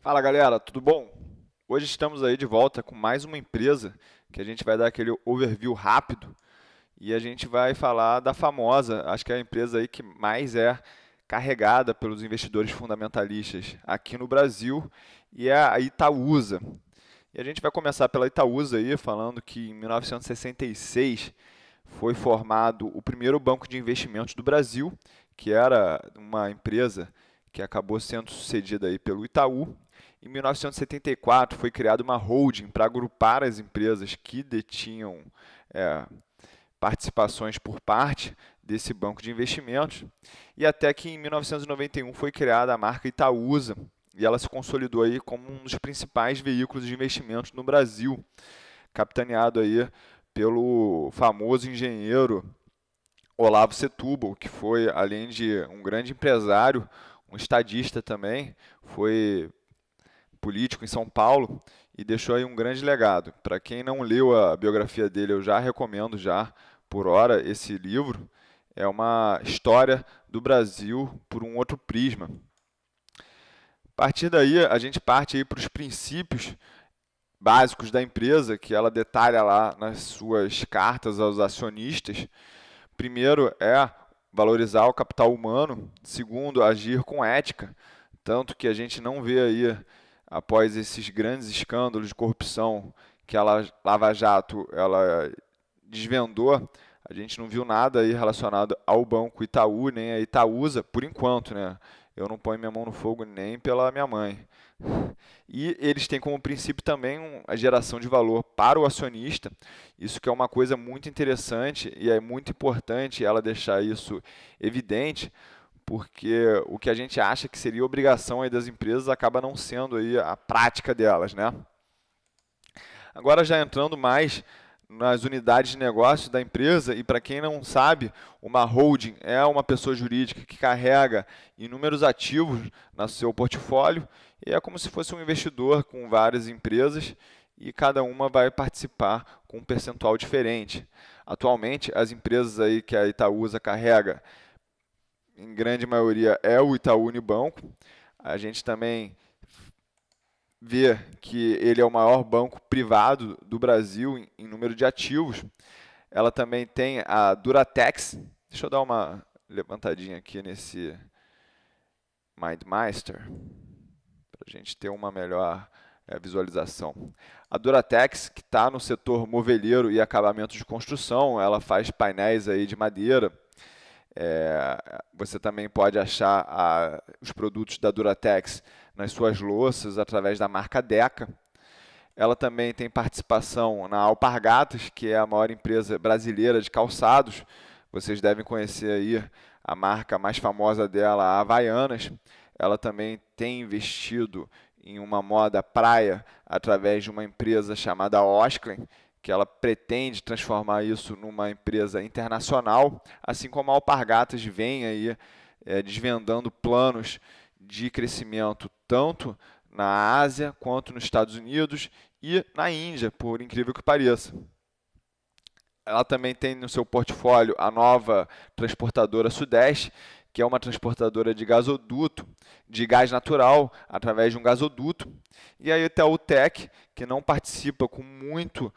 Fala galera, tudo bom? Hoje estamos aí de volta com mais uma empresa que a gente vai dar aquele overview rápido e a gente vai falar da famosa, acho que é a empresa aí que mais é carregada pelos investidores fundamentalistas aqui no Brasil e é a Itaúsa. E a gente vai começar pela Itaúsa aí, falando que em 1966 foi formado o primeiro banco de investimentos do Brasil, que era uma empresa que acabou sendo sucedida aí pelo Itaú. Em 1974 foi criada uma holding para agrupar as empresas que detinham é, participações por parte desse banco de investimentos. E até que em 1991 foi criada a marca Itaúsa, e ela se consolidou aí como um dos principais veículos de investimentos no Brasil, capitaneado aí pelo famoso engenheiro Olavo Setúbal, que foi, além de um grande empresário, um estadista também, foi político em São Paulo e deixou aí um grande legado. Para quem não leu a biografia dele, eu já recomendo já por hora esse livro. É uma história do Brasil por um outro prisma. A partir daí, a gente parte para os princípios básicos da empresa, que ela detalha lá nas suas cartas aos acionistas. Primeiro é valorizar o capital humano. Segundo, agir com ética. Tanto que a gente não vê aí, após esses grandes escândalos de corrupção que a Lava Jato ela desvendou, a gente não viu nada aí relacionado ao Banco Itaú, nem a Itaúsa, por enquanto, né? Eu não ponho minha mão no fogo nem pela minha mãe. E eles têm como princípio também a geração de valor para o acionista. Isso que é uma coisa muito interessante e é muito importante ela deixar isso evidente, porque o que a gente acha que seria obrigação aí das empresas acaba não sendo aí a prática delas, né? Agora já entrando mais nas unidades de negócio da empresa, e para quem não sabe, uma holding é uma pessoa jurídica que carrega inúmeros ativos no seu portfólio, e é como se fosse um investidor com várias empresas, e cada uma vai participar com um percentual diferente. Atualmente, as empresas aí que a Itaúsa carrega, em grande maioria, é o Itaú Unibanco. A gente também vê que ele é o maior banco privado do Brasil em número de ativos. Ela também tem a Duratex. Deixa eu dar uma levantadinha aqui nesse MindMeister, para a gente ter uma melhor visualização. A Duratex, que está no setor moveleiro e acabamento de construção, ela faz painéis aí de madeira. Você também pode achar os produtos da Duratex nas suas louças através da marca Deca. Ela também tem participação na Alpargatas, que é a maior empresa brasileira de calçados. Vocês devem conhecer aí a marca mais famosa dela, a Havaianas. Ela também tem investido em uma moda praia através de uma empresa chamada Osklen, que ela pretende transformar isso numa empresa internacional, assim como a Alpargatas vem aí desvendando planos de crescimento tanto na Ásia quanto nos Estados Unidos e na Índia, por incrível que pareça. Ela também tem no seu portfólio a nova transportadora Sudeste, que é uma transportadora de gasoduto, de gás natural, através de um gasoduto. E a Itautec, que não participa com muito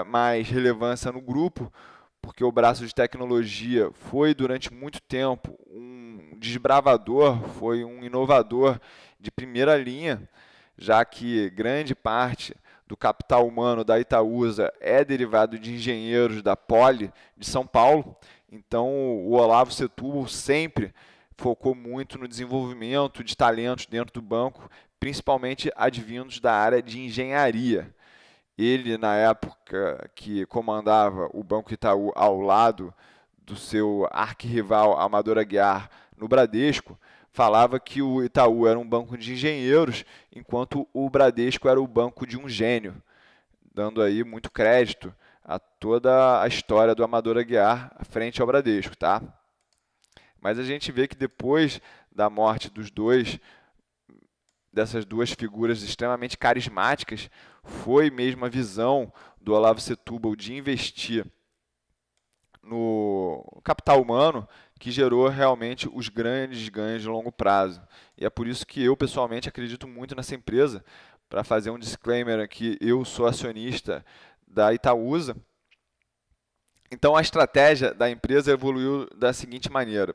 mais relevância no grupo, porque o braço de tecnologia foi durante muito tempo um desbravador, foi um inovador de primeira linha, já que grande parte do capital humano da Itaúsa é derivado de engenheiros da Poli de São Paulo. Então, o Olavo Setúbal sempre focou muito no desenvolvimento de talentos dentro do banco, principalmente advindos da área de engenharia. Ele, na época que comandava o Banco Itaú ao lado do seu arquirrival Amador Aguiar no Bradesco, falava que o Itaú era um banco de engenheiros, enquanto o Bradesco era o banco de um gênio, dando aí muito crédito a toda a história do Amador Aguiar frente ao Bradesco, tá? Mas a gente vê que depois da morte dessas duas figuras extremamente carismáticas, foi mesmo a visão do Olavo Setúbal de investir no capital humano que gerou realmente os grandes ganhos de longo prazo. E é por isso que eu, pessoalmente, acredito muito nessa empresa. Para fazer um disclaimer aqui, eu sou acionista da Itaúsa. Então, a estratégia da empresa evoluiu da seguinte maneira.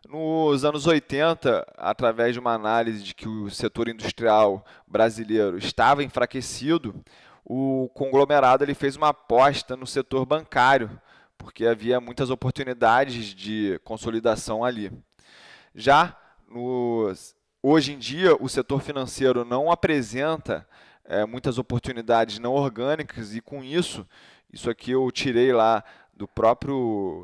Nos anos 80, através de uma análise de que o setor industrial brasileiro estava enfraquecido, o conglomerado ele fez uma aposta no setor bancário, porque havia muitas oportunidades de consolidação ali. Já hoje em dia, o setor financeiro não apresenta muitas oportunidades não orgânicas e, com isso aqui eu tirei lá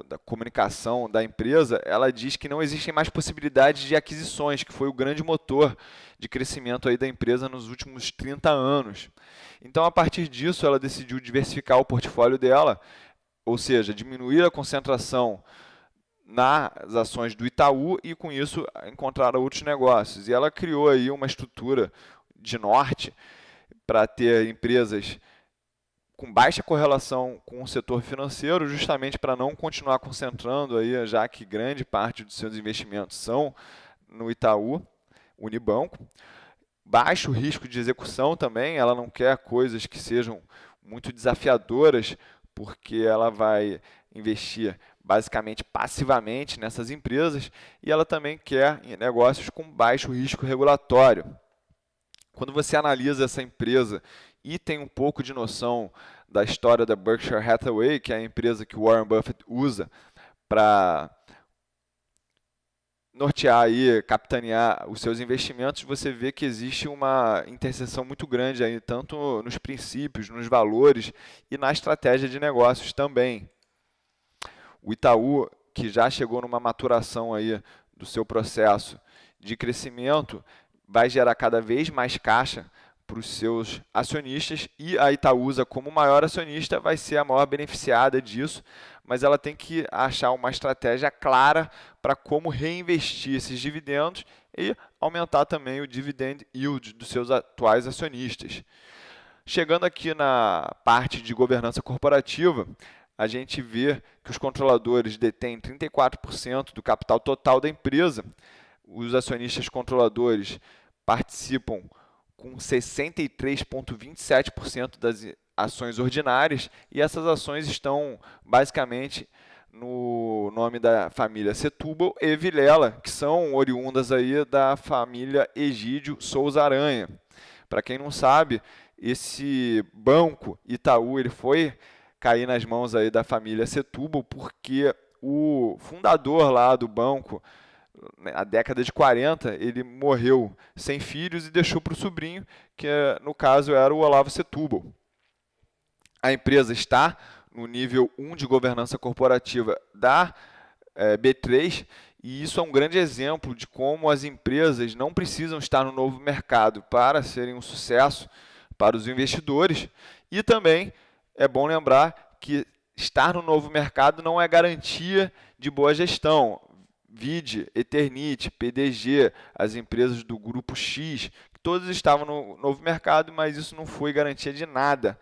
da comunicação da empresa, ela diz que não existem mais possibilidades de aquisições, que foi o grande motor de crescimento aí da empresa nos últimos 30 anos. Então, a partir disso, ela decidiu diversificar o portfólio dela, ou seja, diminuir a concentração nas ações do Itaú e, com isso, encontrar outros negócios. E ela criou aí uma estrutura de norte para ter empresas com baixa correlação com o setor financeiro, justamente para não continuar concentrando aí, já que grande parte dos seus investimentos são no Itaú, Unibanco. Baixo risco de execução também, ela não quer coisas que sejam muito desafiadoras, porque ela vai investir basicamente passivamente nessas empresas, e ela também quer negócios com baixo risco regulatório. Quando você analisa essa empresa e tem um pouco de noção da história da Berkshire Hathaway, que é a empresa que o Warren Buffett usa para nortear e capitanear os seus investimentos, você vê que existe uma interseção muito grande aí, tanto nos princípios, nos valores e na estratégia de negócios também. O Itaú, que já chegou numa maturação aí do seu processo de crescimento, vai gerar cada vez mais caixa para os seus acionistas, e a Itaúsa, como maior acionista, vai ser a maior beneficiada disso, mas ela tem que achar uma estratégia clara para como reinvestir esses dividendos e aumentar também o dividend yield dos seus atuais acionistas. Chegando aqui na parte de governança corporativa, a gente vê que os controladores detêm 34% do capital total da empresa, os acionistas controladores participam com 63,27% das ações ordinárias, e essas ações estão basicamente no nome da família Setúbal e Vilela, que são oriundas aí da família Egídio Souza Aranha. Para quem não sabe, esse banco Itaú ele foi cair nas mãos aí da família Setúbal porque o fundador lá do banco, na década de 40, ele morreu sem filhos e deixou para o sobrinho, que no caso era o Olavo Setúbal. A empresa está no nível 1 de governança corporativa da B3, e isso é um grande exemplo de como as empresas não precisam estar no novo mercado para serem um sucesso para os investidores, e também é bom lembrar que estar no novo mercado não é garantia de boa gestão. Vide, Eternit, PDG, as empresas do grupo X, que todas estavam no novo mercado, mas isso não foi garantia de nada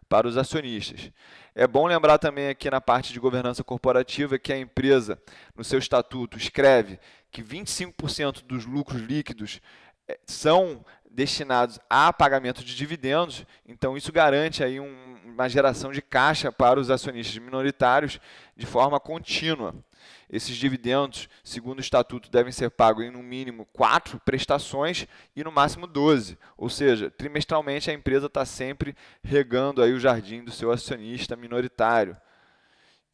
para os acionistas. É bom lembrar também aqui na parte de governança corporativa que a empresa, no seu estatuto, escreve que 25% dos lucros líquidos são destinados a pagamento de dividendos, então isso garante aí uma geração de caixa para os acionistas minoritários de forma contínua. Esses dividendos, segundo o estatuto, devem ser pagos em no mínimo 4 prestações e no máximo 12, ou seja, trimestralmente a empresa está sempre regando aí o jardim do seu acionista minoritário.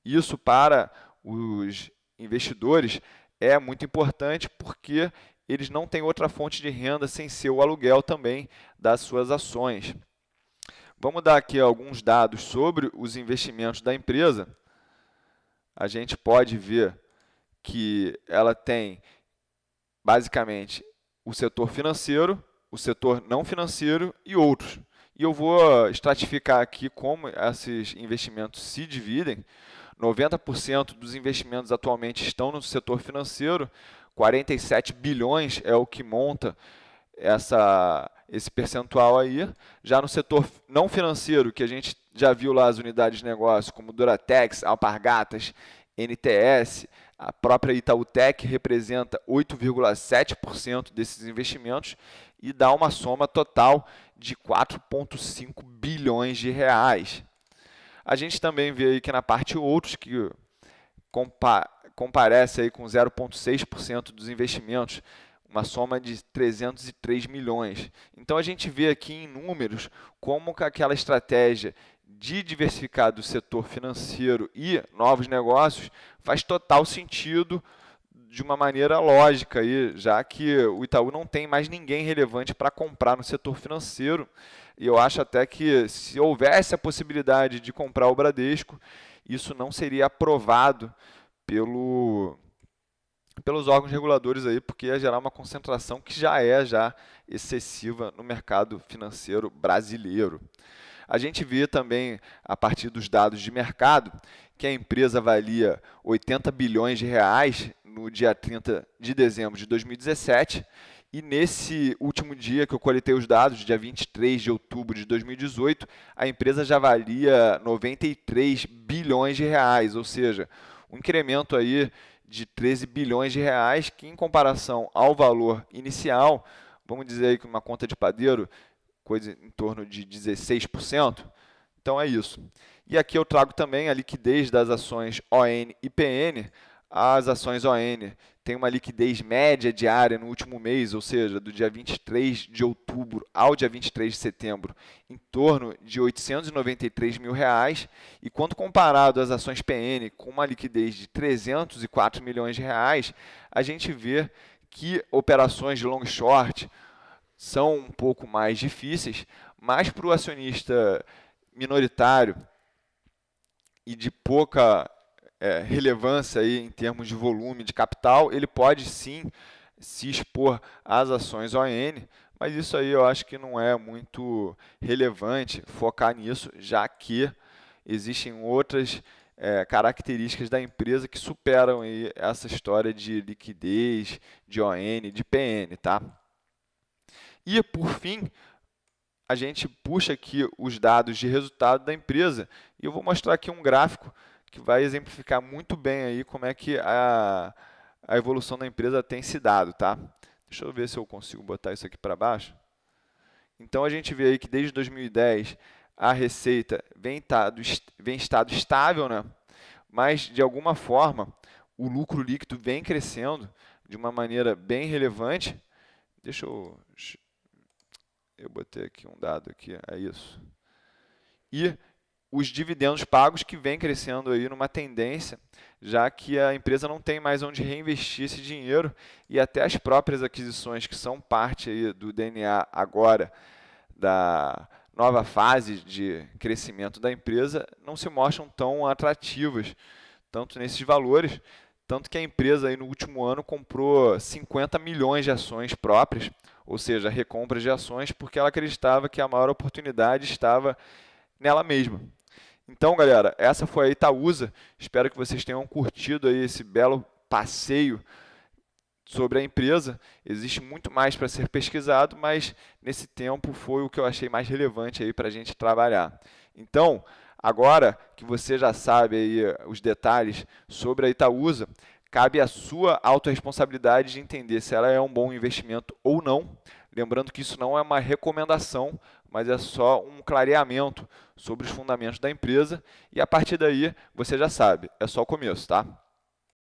Isso para os investidores é muito importante porque eles não têm outra fonte de renda sem ser o aluguel também das suas ações. Vamos dar aqui alguns dados sobre os investimentos da empresa. A gente pode ver que ela tem, basicamente, o setor financeiro, o setor não financeiro e outros. E eu vou estratificar aqui como esses investimentos se dividem. 90% dos investimentos atualmente estão no setor financeiro, 47 bilhões é o que monta esse percentual aí. Já no setor não financeiro, que a gente já viu lá as unidades de negócio, como Duratex, Alpargatas, NTS, a própria Itautec representa 8,7% desses investimentos e dá uma soma total de 4,5 bilhões de reais. A gente também vê aí que na parte outros, que comparece aí com 0,6% dos investimentos, uma soma de 303 milhões. Então a gente vê aqui em números como que aquela estratégia de diversificar do setor financeiro e novos negócios faz total sentido de uma maneira lógica, aí, já que o Itaú não tem mais ninguém relevante para comprar no setor financeiro. E eu acho até que se houvesse a possibilidade de comprar o Bradesco, isso não seria aprovado pelos órgãos reguladores aí, porque ia gerar uma concentração que já é excessiva no mercado financeiro brasileiro. A gente vê também, a partir dos dados de mercado, que a empresa valia 80 bilhões de reais no dia 30 de dezembro de 2017, e nesse último dia que eu coletei os dados, dia 23 de outubro de 2018, a empresa já valia 93 bilhões de reais, ou seja, um incremento aí de 13 bilhões de reais, que em comparação ao valor inicial, vamos dizer aí que uma conta de padeiro, coisa em torno de 16%. Então é isso. E aqui eu trago também a liquidez das ações ON e PN. As ações ON têm uma liquidez média diária no último mês, ou seja, do dia 23 de outubro ao dia 23 de setembro, em torno de R$ 893 mil. E quando comparado às ações PN com uma liquidez de 304 milhões de reais, a gente vê que operações de long short são um pouco mais difíceis, mas para o acionista minoritário e de pouca relevância aí em termos de volume de capital, ele pode sim se expor às ações ON, mas isso aí eu acho que não é muito relevante focar nisso, já que existem outras características da empresa que superam aí essa história de liquidez, de ON, de PN, tá? E, por fim, a gente puxa aqui os dados de resultado da empresa e eu vou mostrar aqui um gráfico que vai exemplificar muito bem aí como é que a evolução da empresa tem se dado, tá? Deixa eu ver se eu consigo botar isso aqui para baixo. Então, a gente vê aí que desde 2010 a receita vem em estado estável, né? Mas, de alguma forma, o lucro líquido vem crescendo de uma maneira bem relevante. Deixa eu botei aqui um dado aqui, é isso. E os dividendos pagos que vem crescendo aí numa tendência, já que a empresa não tem mais onde reinvestir esse dinheiro e até as próprias aquisições que são parte aí do DNA agora da nova fase de crescimento da empresa não se mostram tão atrativas, tanto nesses valores, tanto que a empresa aí no último ano comprou 50 milhões de ações próprias, ou seja, recompras de ações, porque ela acreditava que a maior oportunidade estava nela mesma. Então, galera, essa foi a Itaúsa. Espero que vocês tenham curtido aí esse belo passeio sobre a empresa. Existe muito mais para ser pesquisado, mas nesse tempo foi o que eu achei mais relevante aí para a gente trabalhar. Então, agora que você já sabe aí os detalhes sobre a Itaúsa, cabe à sua autorresponsabilidade de entender se ela é um bom investimento ou não. Lembrando que isso não é uma recomendação, mas é só um clareamento sobre os fundamentos da empresa. E a partir daí, você já sabe, é só o começo, tá?